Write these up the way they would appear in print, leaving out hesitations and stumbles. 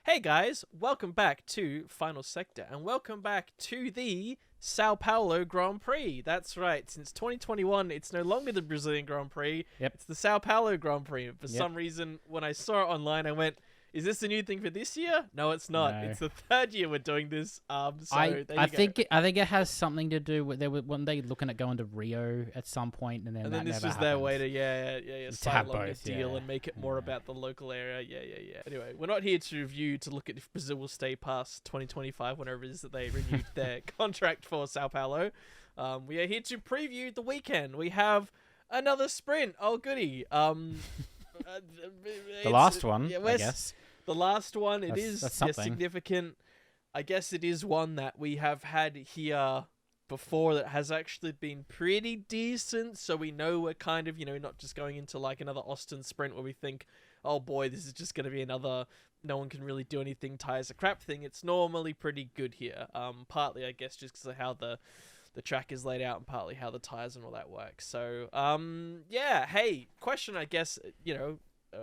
Hey guys, welcome back to Final Sector, and welcome back to the Sao Paulo Grand Prix. That's right, since 2021, it's no longer the Brazilian Grand Prix, it's the Sao Paulo Grand Prix. For some reason, when I saw it online, I went, is this a new thing for this year? No, it's not. No. It's the third year we're doing this. I think it has something to do with when they looking at going to Rio at some point, and then this was never their way happened. to To sign have a longer both, deal and make it more about the local area. Anyway, we're not here to review to look at if Brazil will stay past 2025, whenever it is that they renewed their contract for Sao Paulo. We are here to preview the weekend. We have another sprint. Oh goody. The last one, I guess. The last one, That's significant. I guess it is one that we have had here before that has actually been pretty decent. So we know we're kind of, not just going into like another Austin sprint where we think, oh boy, this is just going to be another no one can really do anything, tires are crap thing. It's normally pretty good here. Partly, I guess, just because of how the track is laid out and partly how the tires and all that work. So, hey, question, I guess,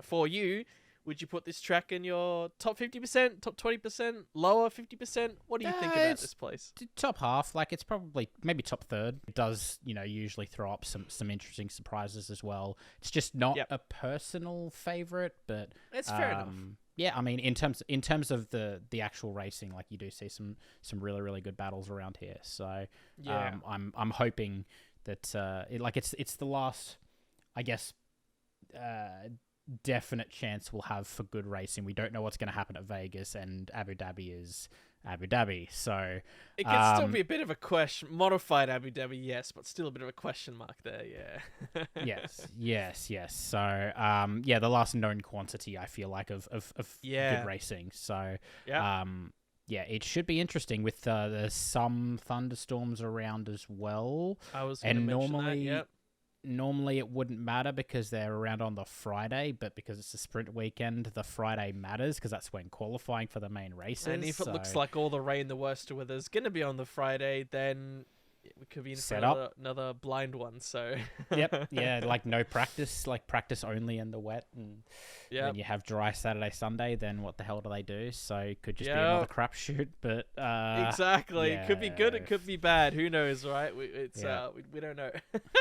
for you. Would you put this track in your top 50%, top 20%, lower 50%? What do you think about this place? Top half, like it's probably maybe top third. It does, usually throw up some interesting surprises as well. It's just not a personal favorite, but it's fair enough. Yeah, I mean, in terms of the actual racing, like you do see some really really good battles around here. So I'm hoping that it's the last, I guess. Definite chance we'll have for good racing. We don't know what's going to happen at Vegas, and Abu Dhabi is Abu Dhabi, so it can still be a bit of a question. Modified Abu Dhabi, yes, but still a bit of a question mark there. yes. So the last known quantity, I feel like, of good racing. So it should be interesting with there's some thunderstorms around as well. I was going to mention that. Normally it wouldn't matter because they're around on the Friday, but because it's a sprint weekend, the Friday matters because that's when qualifying for the main races. And if it looks like all the rain, the worst of weather is going to be on the Friday, then we could be in for another blind one. So like no practice, like practice only in the wet, and then you have dry Saturday, Sunday. Then what the hell do they do? So it could just be another crapshoot. But exactly, it could be good, it could be bad. Who knows, right? We don't know.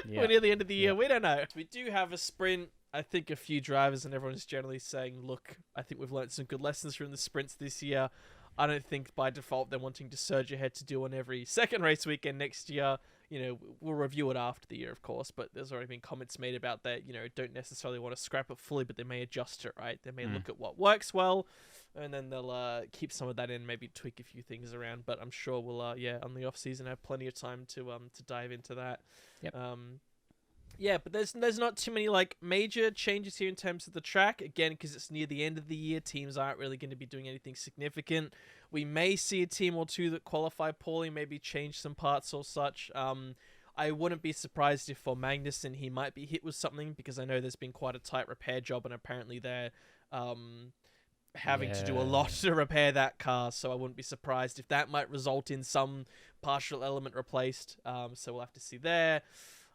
We're near the end of the year. We don't know. We do have a sprint. I think a few drivers and everyone's generally saying, look, I think we've learned some good lessons from the sprints this year. I don't think by default they're wanting to surge ahead to do on every second race weekend next year. We'll review it after the year, of course, but there's already been comments made about that, don't necessarily want to scrap it fully, but they may adjust it, right? They may look at what works well, and then they'll keep some of that in, maybe tweak a few things around, but I'm sure we'll, on the off-season have plenty of time to dive into that. But there's not too many like major changes here in terms of the track. Again, because it's near the end of the year, teams aren't really going to be doing anything significant. We may see a team or two that qualify poorly, maybe change some parts or such. I wouldn't be surprised if for Magnussen he might be hit with something, because I know there's been quite a tight repair job, and apparently they're having to do a lot to repair that car. So I wouldn't be surprised if that might result in some partial element replaced. So we'll have to see there.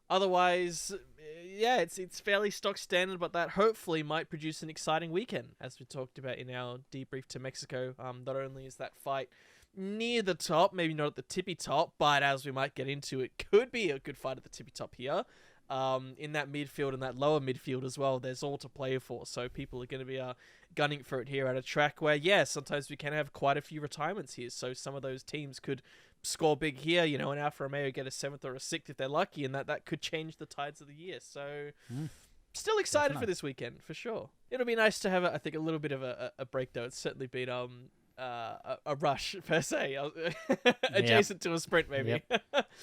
Otherwise, it's fairly stock standard, but that hopefully might produce an exciting weekend, as we talked about in our debrief to Mexico. Not only is that fight near the top, maybe not at the tippy top, but as we might get into, it could be a good fight at the tippy top here. In that midfield and that lower midfield as well, there's all to play for. So people are going to be gunning for it here at a track where, sometimes we can have quite a few retirements here. So some of those teams could score big here, and Alfa Romeo get a 7th or a 6th if they're lucky, and that could change the tides of the year. So still excited for this weekend, for sure. It'll be nice to have, I think, a little bit of a break, though. It's certainly been a rush, per se, adjacent to a sprint, maybe.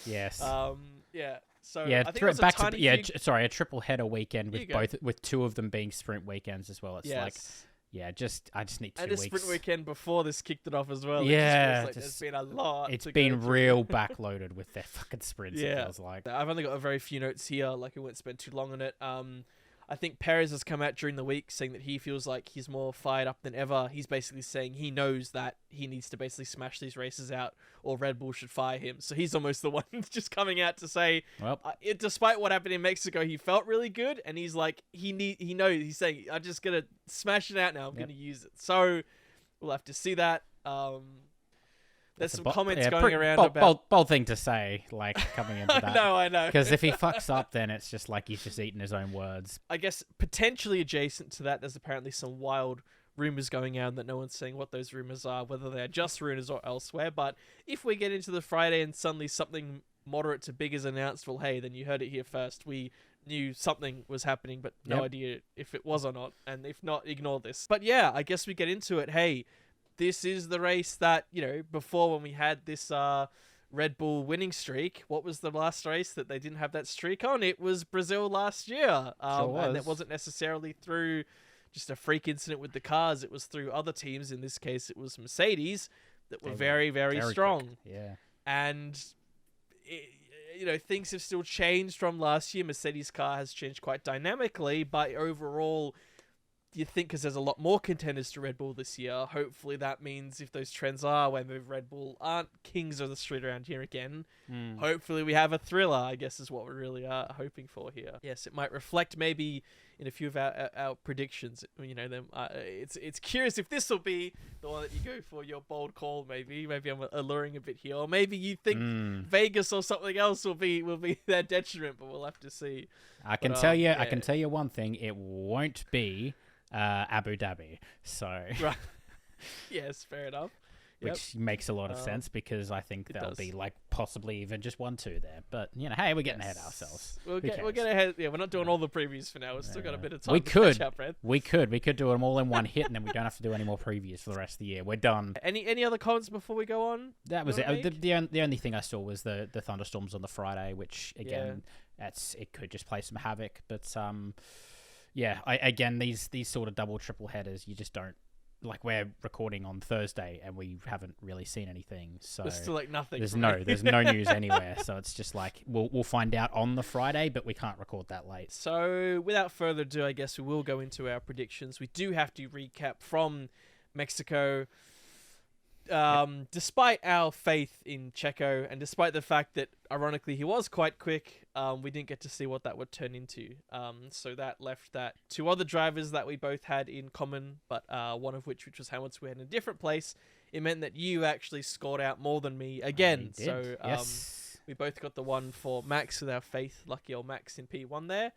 Yes. So I think it was a triple header weekend with two of them being sprint weekends as well. It's I just need 2 weeks. And a sprint weekend before this kicked it off as well. There's been a lot. It's been real backloaded with their fucking sprints. It feels like. I've only got a very few notes here. Like, I won't spend too long on it. I think Perez has come out during the week saying that he feels like he's more fired up than ever. He's basically saying he knows that he needs to basically smash these races out, or Red Bull should fire him. So he's almost the one that's just coming out to say, despite what happened in Mexico, he felt really good, and he's like, he knows, he's saying, I'm just gonna smash it out now. I'm gonna use it. So We'll have to see that. There's some comments yeah, going around about... bold thing to say, like, coming into that. I know. Because if he fucks up, then it's just like he's just eating his own words. I guess potentially adjacent to that, there's apparently some wild rumors going out that no one's saying what those rumors are, whether they're just rumors or elsewhere. But if we get into the Friday and suddenly something moderate to big is announced, well, hey, then you heard it here first. We knew something was happening, but no idea if it was or not. And if not, ignore this. But yeah, I guess we get into it. Hey, this is the race that, before when we had this Red Bull winning streak, what was the last race that they didn't have that streak on? It was Brazil last year. And it wasn't necessarily through just a freak incident with the cars. It was through other teams. In this case, it was Mercedes that were very, very strong. Quick. Yeah. And, things have still changed from last year. Mercedes' car has changed quite dynamically, but overall, you think because there's a lot more contenders to Red Bull this year, hopefully that means if those trends are where Red Bull aren't kings of the street around here again, hopefully we have a thriller, I guess is what we really are hoping for here. Yes, it might reflect maybe in a few of our predictions. It's curious if this will be the one that you go for, your bold call maybe. Maybe I'm alluring a bit here. Or maybe you think Vegas or something else will be their detriment, but we'll have to see. I can tell you one thing, it won't be Abu Dhabi, so right. Yes, fair enough. Which makes a lot of sense because I think there'll be like possibly even just 1-2 there. But hey, we're getting ahead of ourselves. We'll get ahead. Yeah, we're not doing all the previews for now. We've still got a bit of time. Catch up, Brad. We could do them all in one hit, and then we don't have to do any more previews for the rest of the year. We're done. Any other comments before we go on? That was it. The only thing I saw was the thunderstorms on the Friday, which again, it could just play some havoc. But these sort of double triple headers, you just don't. Like, we're recording on Thursday and we haven't really seen anything, so there's still like nothing. There's no news anywhere, so it's just like we'll find out on the Friday, but we can't record that late. So without further ado, I guess we will go into our predictions. We do have to recap from Mexico. Despite our faith in Checo, and despite the fact that ironically he was quite quick, we didn't get to see what that would turn into. So that left that two other drivers that we both had in common, but one of which was Hamilton, we had in a different place. It meant that you actually scored out more than me again. So yes. We both got the one for Max with our faith. Lucky old Max in P1 there.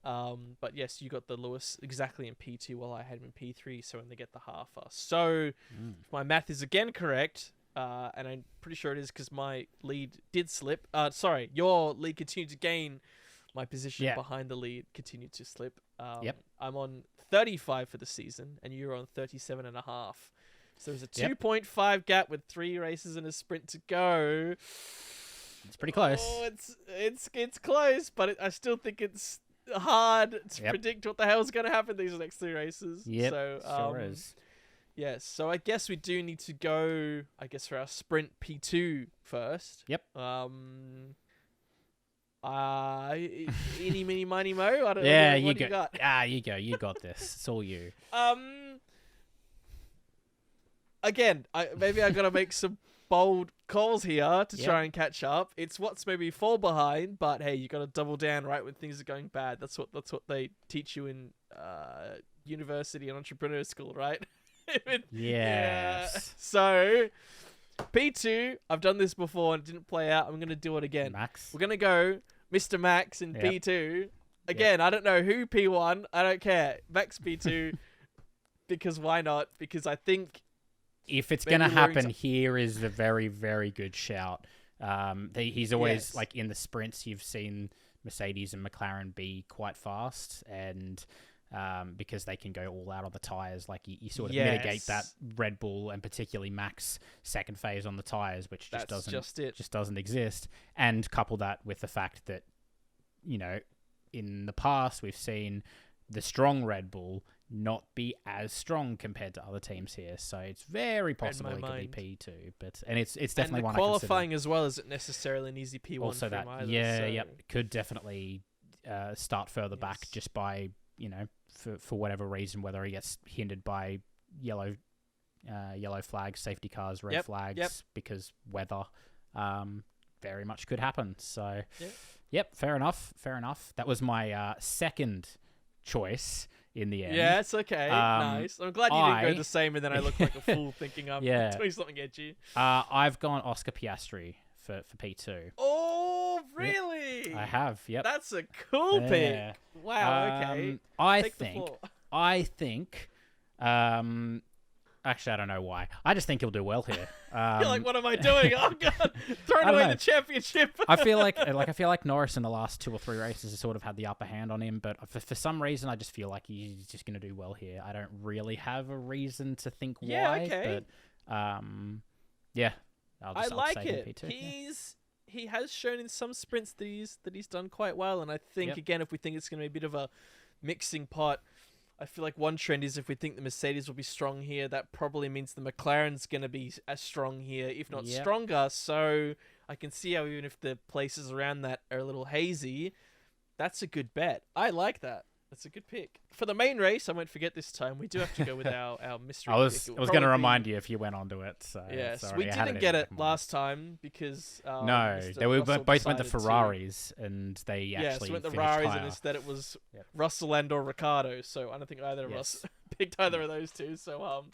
But yes, you got the Lewis exactly in P2 while I had him in P3, so only get the half. So if my math is again correct, and I'm pretty sure it is because my lead did slip. Your lead continued to gain. My position behind the lead continued to slip. I'm on 35 for the season, and you're on 37.5. So there's a 2.5 gap with 3 races and a sprint to go. It's pretty close. Oh, it's close, but I still think it's hard to predict what the hell is going to happen these next 3 races. So, sure is. Yes, so I guess we do need to go, for our sprint P2 first. Yep. Eeny, meeny, miny, mo. I don't know. What you got? You go. You got this. It's all you. Again, maybe I got to make some bold calls here to try and catch up. It's what's maybe fall behind, but hey, you got to double down right when things are going bad. That's what they teach you in university and entrepreneur school, right? Yes. So P2, I've done this before and it didn't play out. I'm going to do it again. Max. We're going to go Mr. Max in P2. Again, I don't know who P1. I don't care. Max P2 because why not? Because I think if it's going to happen, here is a very, very good shout. He's always, like, in the sprints, you've seen Mercedes and McLaren be quite fast, and because they can go all out on the tyres, like, you sort of mitigate that Red Bull, and particularly Max second phase on the tyres, which just doesn't exist. And couple that with the fact that, in the past, we've seen the strong Red Bull not be as strong compared to other teams here, so it's very possible it could be P2, and it's definitely and one qualifying as well isn't necessarily an easy P1. Also that either, could definitely start further back just by for whatever reason, whether he gets hindered by yellow flags, safety cars, red flags because weather, very much could happen. So fair enough. That was my second choice in the end. Yeah, it's okay. Nice. I'm glad you didn't go the same and then I look like a fool thinking I'm doing something edgy. I've gone Oscar Piastri for P2. Oh, really? Yep. I have, yep. That's a cool pick. Wow, okay. I think actually, I don't know why. I just think he'll do well here. You're like, what am I doing? Oh god, throwing away the championship. I feel like Norris in the last 2 or 3 races has sort of had the upper hand on him, but for some reason, I just feel like he's just going to do well here. I don't really have a reason to think why. Okay. But yeah, I like it. P2, he has shown in some sprints that he's done quite well, and I think again, if we think it's going to be a bit of a mixing pot. I feel like one trend is if we think the Mercedes will be strong here, that probably means the McLaren's going to be as strong here, if not stronger. So I can see how even if the places around that are a little hazy, that's a good bet. I like that. That's a good pick. For the main race, I won't forget this time, we do have to go with our mystery I was pick. going to remind you if you went onto it. So yes, we didn't get it last time because... no, they were both went the Ferraris and they actually went the finished Ferraris higher. and instead it was Russell and or Ricardo. So I don't think either of us picked either of those two. So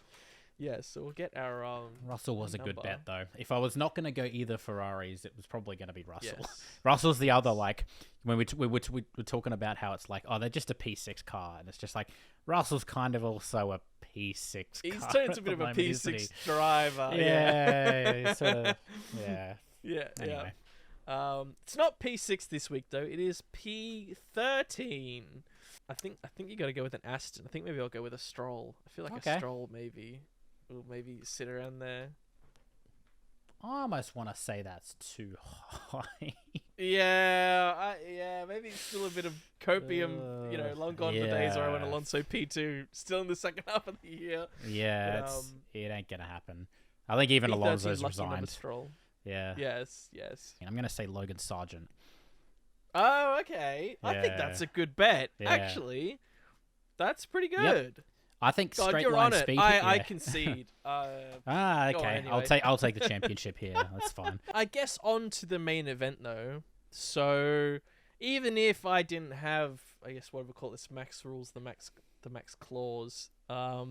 so we'll get our Russell was number. a good bet though. If I was not going to go either Ferraris, it was probably going to be Russell. Yes. Russell's the other, like when we were talking about how it's like, oh, they're just a P6 car, and it's just like Russell's kind of also a P6 car. He's turned into a bit of a P6 driver. Yeah, Yeah. It's not P6 this week though. It is P13. I think you got to go with an Aston. I think maybe I'll go with a Stroll. I feel like a Stroll maybe will maybe sit around there. I almost want to say that's too high. Maybe it's still a bit of copium. Long gone the days where I went Alonso P2. Still in the second half of the year. Yeah, but, it ain't gonna happen. I think even Alonso's resigned. Stroll. Yeah. Yes. I'm gonna say Logan Sargent. Oh, okay. I think that's a good bet. Yeah. Actually, that's pretty good. Yep. I think straight you're line on it. speed. I concede. Okay. Anyway. I'll take the championship here. That's fine. I guess on to the main event though. So even if I didn't have, I guess what we call this max rules, the max clause. I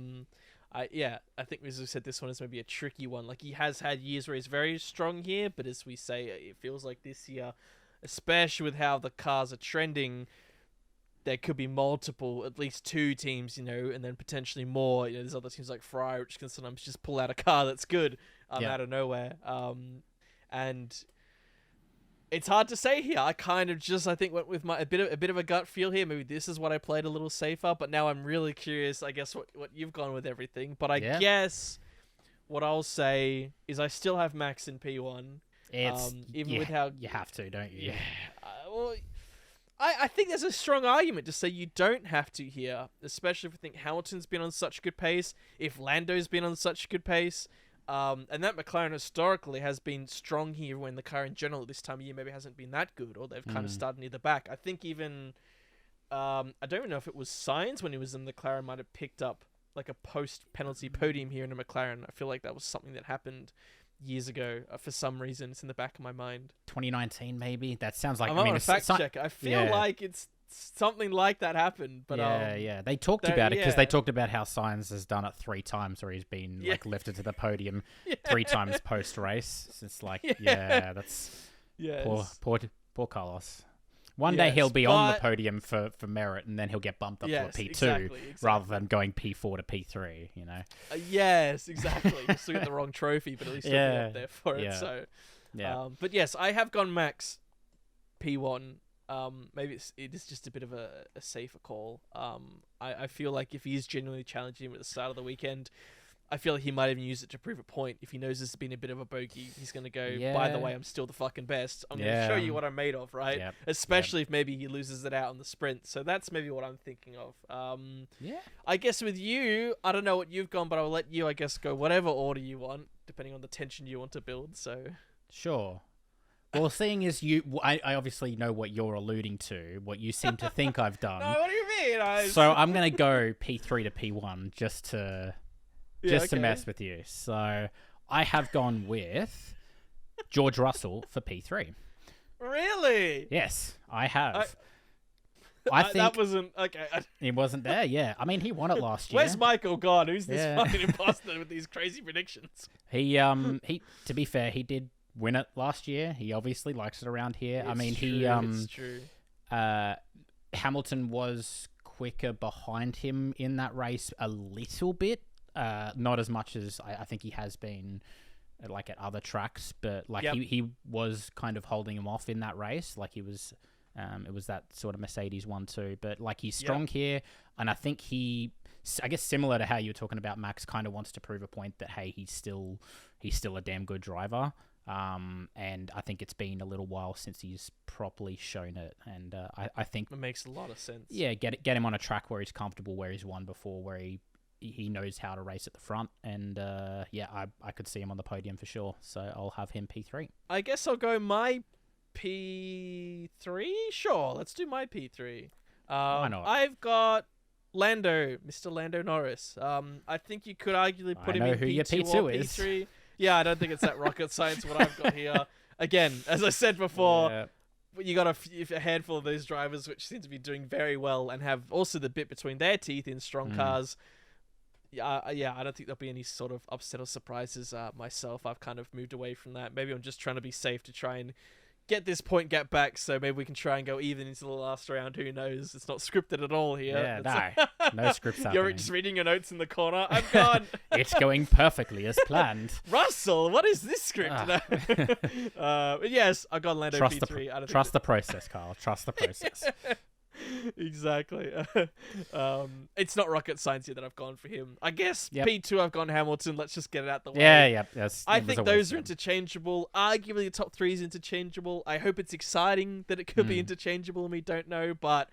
think as we said, this one is maybe a tricky one. Like he has had years where he's very strong here, but as we say, it feels like this year, especially with how the cars are trending, there could be multiple, at least 2 teams, and then potentially more. There's other teams like Ferrari, which can sometimes just pull out a car that's good out of nowhere. And it's hard to say here. I kind of I think went with a bit of a gut feel here. Maybe this is what I played a little safer, but now I'm really curious, I guess, what you've gone with everything. But I guess what I'll say is I still have Max in P1. With how you have to, don't you? Well, I think there's a strong argument to say you don't have to here, especially if we think Hamilton's been on such good pace, if Lando's been on such good pace, and that McLaren historically has been strong here when the car in general this time of year maybe hasn't been that good, or they've kind of started near the back. I think even, I don't even know if it was Sainz when he was in the McLaren might have picked up like a post-penalty podium here in a McLaren. I feel like that was something that happened years ago for some reason. It's in the back of my mind. 2019 maybe. That sounds like. I'm on a fact check. I feel like it's something like that happened. But they talked about it because they talked about how Sainz has done it 3 times, where he's been like lifted to the podium 3 times post race. It's like that's poor Carlos. One day he'll be on the podium for merit, and then he'll get bumped up to a P2 exactly. rather than going P4 to P3, yes, exactly. You still get the wrong trophy, but at least you'll be up there for it. So, but yes, I have gone Max P1. Maybe it is just a bit of a safer call. I feel like if he is genuinely challenging him at the start of the weekend, I feel like he might even use it to prove a point. If he knows this has been a bit of a bogey, he's going to go, by the way, I'm still the fucking best. I'm going to show you what I'm made of, right? Yep. Especially if maybe he loses it out on the sprint. So that's maybe what I'm thinking of. I guess with you, I don't know what you've gone, but I'll let you, I guess, go whatever order you want, depending on the tension you want to build. So sure. Well, seeing as I obviously know what you're alluding to, what you seem to think I've done. No, what do you mean? So I'm going to go P3 to P1 just to mess with you. So I have gone with George Russell for P3. Really? Yes, I have. I think that wasn't okay. He wasn't there. Yeah, I mean, he won it last year. Where's Michael gone? Who's this fucking imposter with these crazy predictions? He to be fair, he did win it last year. He obviously likes it around here. It's true. Hamilton was quicker behind him in that race a little bit. Not as much as I think he has been like at other tracks, but like he was kind of holding him off in that race. Like he was, it was that sort of Mercedes 1-2, but like he's strong here. And I think I guess similar to how you were talking about, Max kind of wants to prove a point that, hey, he's still a damn good driver. And I think it's been a little while since he's properly shown it. And I think it makes a lot of sense. Yeah, get him on a track where he's comfortable, where he's won before, where he knows how to race at the front. And I could see him on the podium for sure. So I'll have him P3. I guess I'll go my P3. Sure, let's do my P3. Why not? I've got Mr. Lando Norris. I think you could arguably put him in P2 or P3. Yeah, I don't think it's that rocket science what I've got here. Again, as I said before, you got a handful of those drivers which seem to be doing very well and have also the bit between their teeth in strong cars. Yeah, I don't think there'll be any sort of upset or surprises myself. I've kind of moved away from that. Maybe I'm just trying to be safe to try and get this point gap back, so maybe we can try and go even into the last round. Who knows? It's not scripted at all here. Yeah, no scripts happening. You're just reading your notes in the corner. I've gone. It's going perfectly as planned. Russell, what is this script? But yes, I got Lando P3. Trust the process, Carl. Trust the process. Exactly. It's not rocket science here that I've gone for him. I guess P2 I've gone Hamilton. Let's just get it out the way. Yeah. I think those are interchangeable. Arguably the top 3 is interchangeable. I hope it's exciting that it could be interchangeable and we don't know, but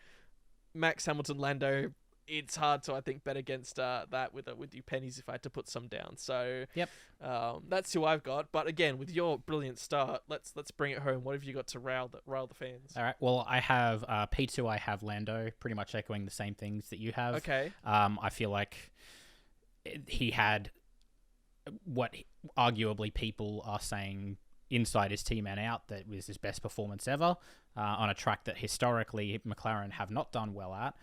Max, Hamilton, Lando, it's hard to, I think, bet against that with you pennies if I had to put some down. So that's who I've got. But again, with your brilliant start, let's bring it home. What have you got to rile the fans? All right. Well, I have P2. I have Lando, pretty much echoing the same things that you have. Okay. I feel like he had what arguably people are saying inside his team and out that was his best performance ever on a track that historically McLaren have not done well at.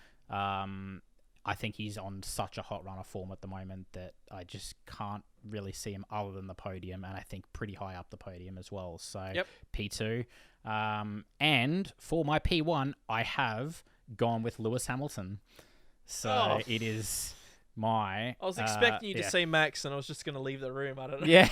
I think he's on such a hot run of form at the moment that I just can't really see him other than the podium, and I think pretty high up the podium as well. So P2. And for my P1, I have gone with Lewis Hamilton. So it is my... I was expecting you to say Max, and I was just going to leave the room. I don't know. Yeah.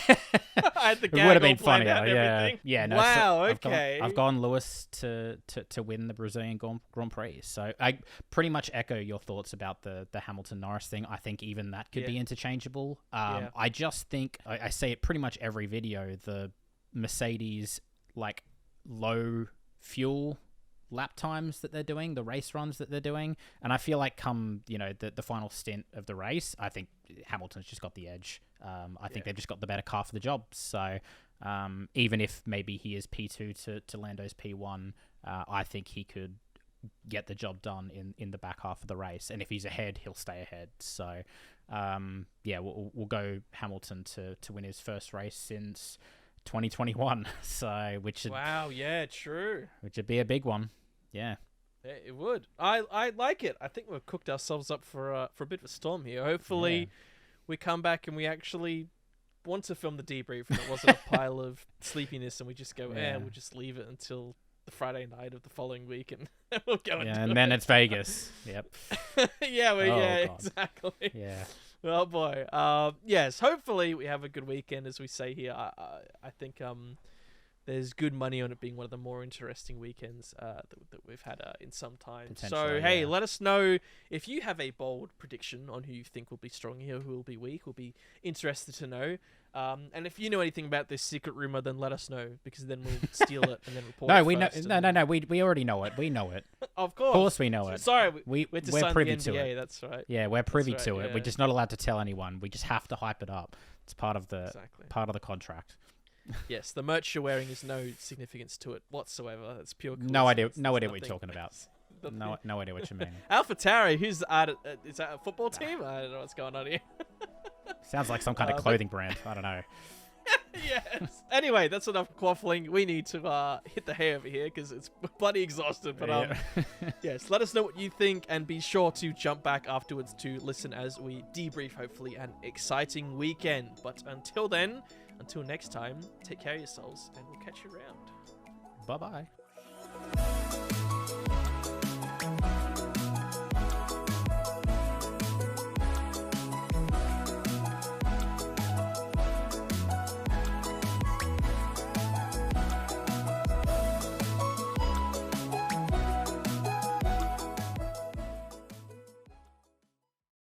I had the it would have been funny. Yeah. No, wow, okay. I've gone Lewis to win the Brazilian Grand Prix. So I pretty much echo your thoughts about the Hamilton-Norris thing. I think even that could be interchangeable. I just think, I say it pretty much every video, the Mercedes, like, low fuel lap times that they're doing, the race runs that they're doing, and I feel like come the final stint of the race, I think Hamilton's just got the edge. I think they've just got the better car for the job. So even if maybe he is P2 to Lando's P1, I think he could get the job done in the back half of the race, and if he's ahead, he'll stay ahead. So we'll go Hamilton to win his first race since 2021. So which would be a big one. Yeah, it would. I like it. I think we've cooked ourselves up for a bit of a storm here. Hopefully, we come back and we actually want to film the debrief, and it wasn't a pile of sleepiness, and we just go, we'll just leave it until the Friday night of the following week, and we'll go. And then it's Vegas. Yep. Exactly. Yeah. Oh boy. Yes. Hopefully, we have a good weekend, as we say here. I think there's good money on it being one of the more interesting weekends that we've had in some time. So, hey, let us know if you have a bold prediction on who you think will be strong here, who will be weak. We'll be interested to know. And if you know anything about this secret rumor, then let us know, because then we'll steal it and then report it. No, we already know it. We know it. Of course. Of course we know it. Sorry, we're privy to it. That's right. Yeah, we're privy to it. We're just not allowed to tell anyone. We just have to hype it up. It's part of the contract. Yes, the merch you're wearing is no significance to it whatsoever. It's pure coincidence. No idea what you're talking about. No idea what you mean. AlphaTauri, who's is that a football team? I don't know what's going on here. Sounds like some kind of clothing brand. I don't know. Yes. Anyway, that's enough quaffling. We need to hit the hay over here because it's bloody exhausted. But yes, let us know what you think and be sure to jump back afterwards to listen as we debrief hopefully an exciting weekend. But until then, until next time, take care of yourselves and we'll catch you around. Bye-bye.